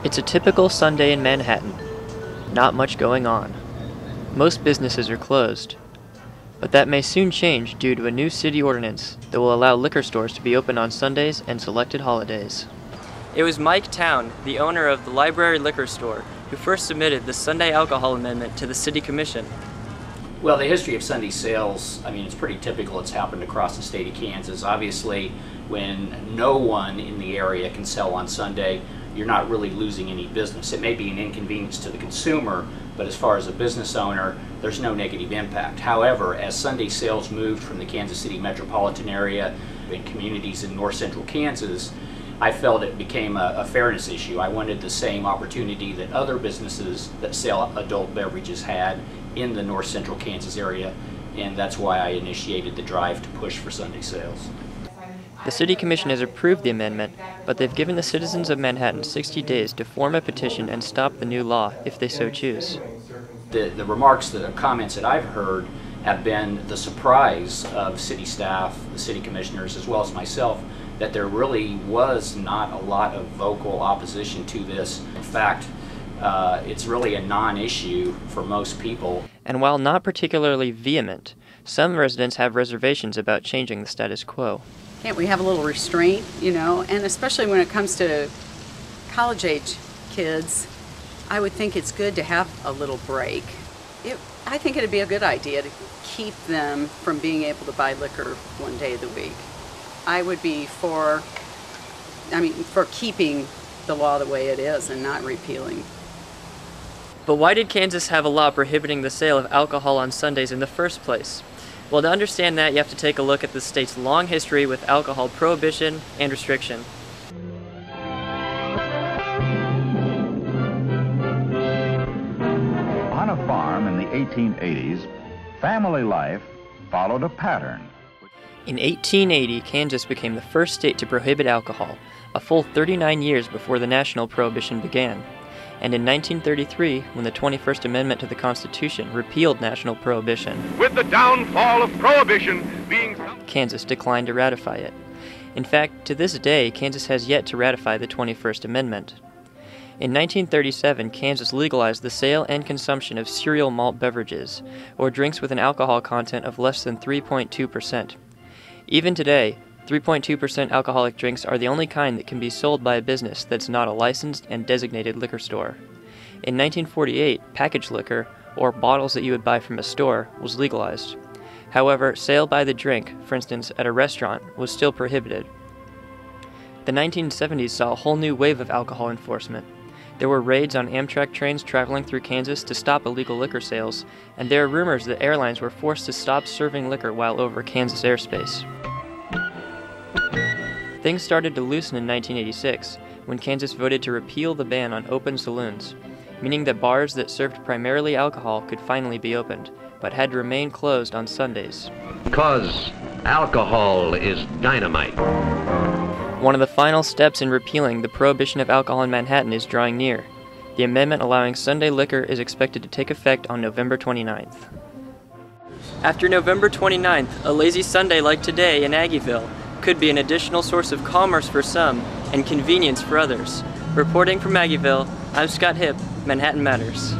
It's a typical Sunday in Manhattan. Not much going on. Most businesses are closed. But that may soon change due to a new city ordinance that will allow liquor stores to be open on Sundays and selected holidays. It was Mike Town, the owner of the Library Liquor Store, who first submitted the Sunday Alcohol Amendment to the City Commission. Well, the history of Sunday sales, it's pretty typical. It's happened across the state of Kansas. Obviously, when no one in the area can sell on Sunday, you're not really losing any business. It may be an inconvenience to the consumer, but as far as a business owner, there's no negative impact. However, as Sunday sales moved from the Kansas City metropolitan area and communities in north central Kansas, I felt it became a fairness issue. I wanted the same opportunity that other businesses that sell adult beverages had in the north central Kansas area, and that's why I initiated the drive to push for Sunday sales. The City Commission has approved the amendment, but they've given the citizens of Manhattan 60 days to form a petition and stop the new law if they so choose. The remarks, the comments that I've heard have been the surprise of city staff, the city commissioners, as well as myself, that there really was not a lot of vocal opposition to this. In fact, it's really a non-issue for most people. And while not particularly vehement, some residents have reservations about changing the status quo. Can't we have a little restraint, and especially when it comes to college-age kids, I would think it's good to have a little break. I think it'd be a good idea to keep them from being able to buy liquor one day of the week. I would be for keeping the law the way it is and not repealing. But why did Kansas have a law prohibiting the sale of alcohol on Sundays in the first place? Well, to understand that, you have to take a look at the state's long history with alcohol prohibition and restriction. On a farm in the 1880s, family life followed a pattern. In 1880, Kansas became the first state to prohibit alcohol, a full 39 years before the national prohibition began. And in 1933, when the 21st Amendment to the Constitution repealed national prohibition, with the downfall of prohibition being... Kansas declined to ratify it. In fact, to this day, Kansas has yet to ratify the 21st Amendment. In 1937, Kansas legalized the sale and consumption of cereal malt beverages, or drinks with an alcohol content of less than 3.2%. Even today, 3.2% alcoholic drinks are the only kind that can be sold by a business that's not a licensed and designated liquor store. In 1948, packaged liquor, or bottles that you would buy from a store, was legalized. However, sale by the drink, for instance at a restaurant, was still prohibited. The 1970s saw a whole new wave of alcohol enforcement. There were raids on Amtrak trains traveling through Kansas to stop illegal liquor sales, and there are rumors that airlines were forced to stop serving liquor while over Kansas airspace. Things started to loosen in 1986, when Kansas voted to repeal the ban on open saloons, meaning that bars that served primarily alcohol could finally be opened, but had to remain closed on Sundays. Because alcohol is dynamite. One of the final steps in repealing the prohibition of alcohol in Manhattan is drawing near. The amendment allowing Sunday liquor is expected to take effect on November 29th. After November 29th, a lazy Sunday like today in Aggieville could be an additional source of commerce for some and convenience for others. Reporting from Aggieville, I'm Scott Hipp, Manhattan Matters.